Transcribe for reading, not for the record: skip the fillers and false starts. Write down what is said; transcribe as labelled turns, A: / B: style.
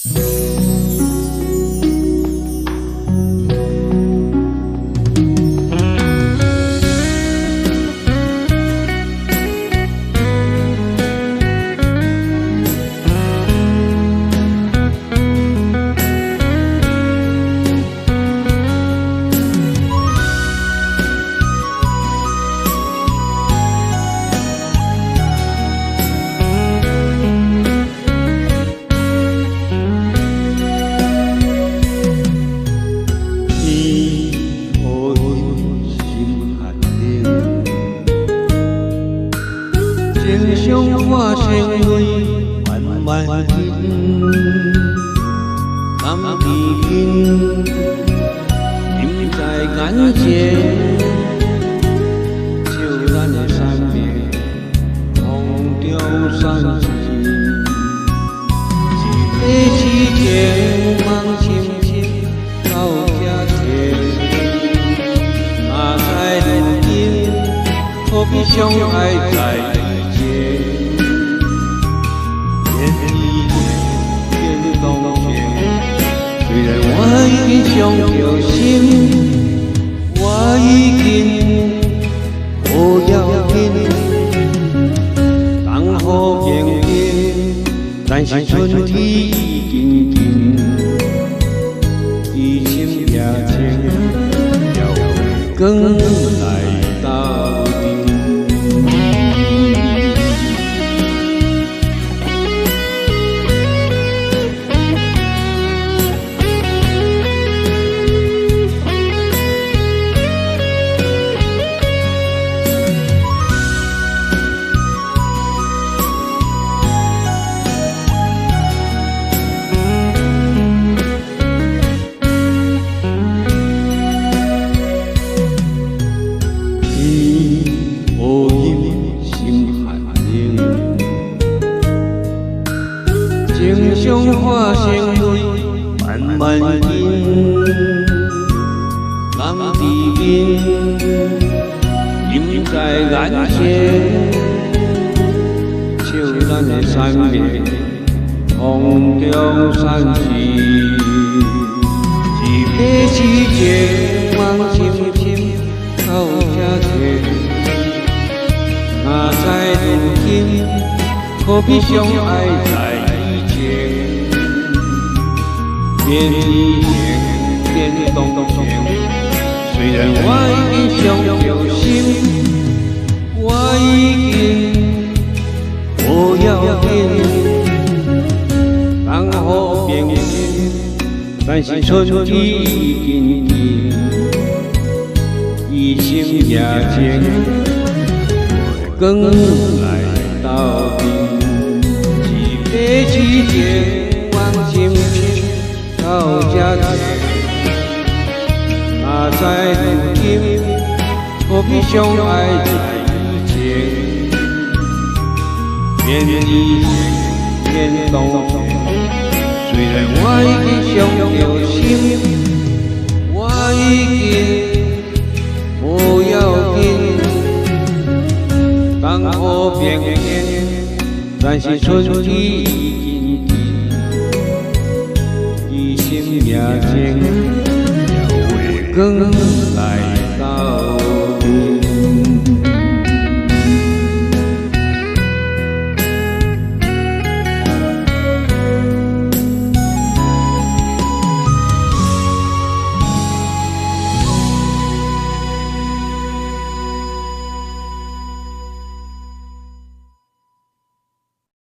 A: 情伤化成泪，慢慢饮，甘甜甜，饮在眼前。笑咱的山面，风中闪起，一杯情梦深深到这天。哪知如今，何必相爱在？ 虽然我已经伤着心，我已经不要紧。当雨平平，但是春天已经近，一心也情，要会更来到底。 情伤化成泪，慢慢饮，甘甜甜，饮在眼前。笑咱的山面，风中闪起，一杯痴情梦深深到这天。哪知如今，何必相爱在？ 变以前，变动情。虽然我已经伤着心，我已经不要紧。当雨平平，但是春天已经近，一心也情，更来到底。一杯痴情望深深。 到这天，哪知如今，何必相爱在以前？变以前，变动情。虽然我已经伤着心，我已经不要紧。当雨平平，但是春天已经近。 一心也情，要会更来。